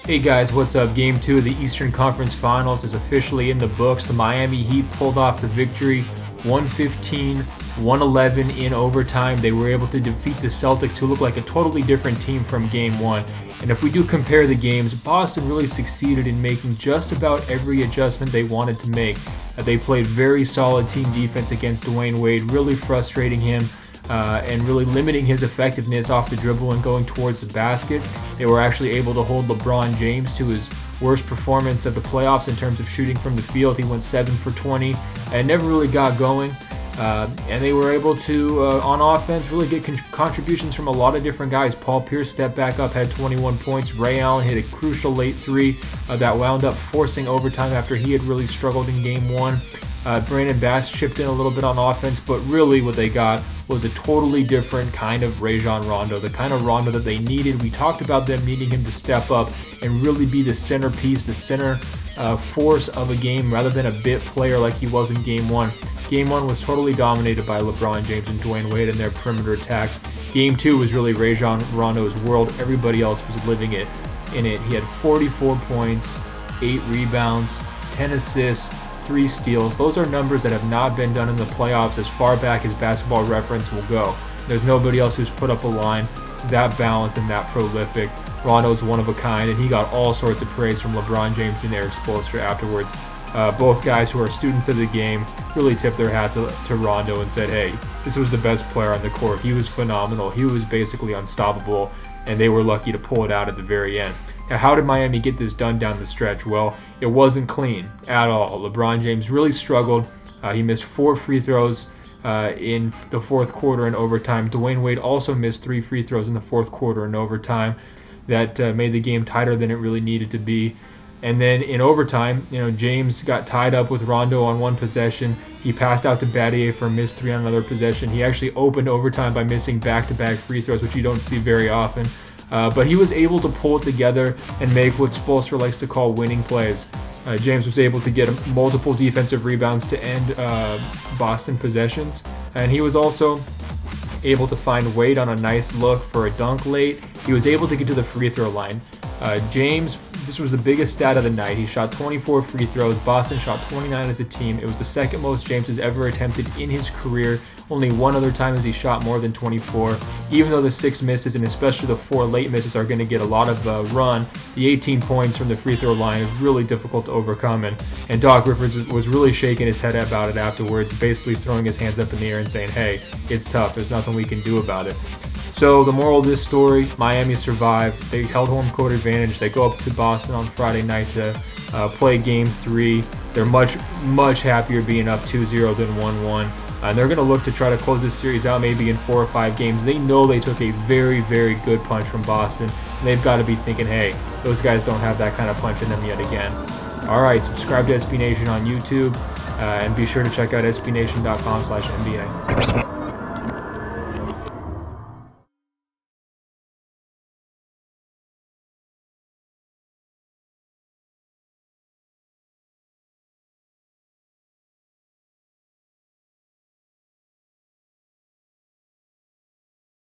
Hey guys, what's up? Game 2 of the Eastern Conference Finals is officially in the books. The Miami Heat pulled off the victory, 115-111 in overtime. They were able to defeat the Celtics, who look like a totally different team from Game 1. And if we do compare the games, Boston really succeeded in making just about every adjustment they wanted to make. They played very solid team defense against Dwyane Wade, really frustrating him. And really limiting his effectiveness off the dribble and going towards the basket. They were actually able to hold LeBron James to his worst performance of the playoffs in terms of shooting from the field. He went 7 for 20 and never really got going. And they were able to, on offense, really get contributions from a lot of different guys. Paul Pierce stepped back up, had 21 points. Rajon hit a crucial late three that wound up forcing overtime after he had really struggled in Game 1. Brandon Bass chipped in a little bit on offense, but really what they got was a totally different kind of Rajon Rondo, the kind of Rondo that they needed. We talked about them needing him to step up and really be the centerpiece, the center force of a game rather than a bit player like he was in Game 1. Game 1 was totally dominated by LeBron James and Dwyane Wade and their perimeter attacks. Game 2 was really Rajon Rondo's world. Everybody else was living it in it. He had 44 points, 8 rebounds, 10 assists, 3 steals. Those are numbers that have not been done in the playoffs as far back as Basketball Reference will go. There's nobody else who's put up a line that balanced and that prolific. Rondo's one of a kind, and he got all sorts of praise from LeBron James and Eric Spoelstra afterwards. Both guys who are students of the game really tipped their hat to Rondo and said, hey, this was the best player on the court. He was phenomenal. He was basically unstoppable, and they were lucky to pull it out at the very end. Now, how did Miami get this done down the stretch? Well, it wasn't clean at all. LeBron James really struggled. He missed 4 free throws in the fourth quarter in overtime. Dwyane Wade also missed 3 free throws in the fourth quarter in overtime. That made the game tighter than it really needed to be. And then in overtime, James got tied up with Rondo on one possession. He passed out to Battier for a missed 3 on another possession. He actually opened overtime by missing back-to-back free throws, which you don't see very often. But he was able to pull it together and make what Spoelstra likes to call winning plays. James was able to get multiple defensive rebounds to end Boston possessions. And he was also able to find Wade on a nice look for a dunk late. He was able to get to the free throw line. James, this was the biggest stat of the night. He shot 24 free throws. Boston shot 29 as a team. It was the second most James has ever attempted in his career. Only one other time has he shot more than 24. Even though the 6 misses, and especially the 4 late misses, are going to get a lot of run, the 18 points from the free throw line is really difficult to overcome. And Doc Rivers was really shaking his head about it afterwards, basically throwing his hands up in the air and saying, hey, it's tough. There's nothing we can do about it. So the moral of this story, Miami survived. They held home court advantage. They go up to Boston on Friday night to play Game 3. They're much happier being up 2-0 than 1-1. And they're going to look to try to close this series out maybe in 4 or 5 games. They know they took a very, very good punch from Boston. And they've got to be thinking, hey, those guys don't have that kind of punch in them yet again. All right, subscribe to SB Nation on YouTube. And be sure to check out sbnation.com/NBA.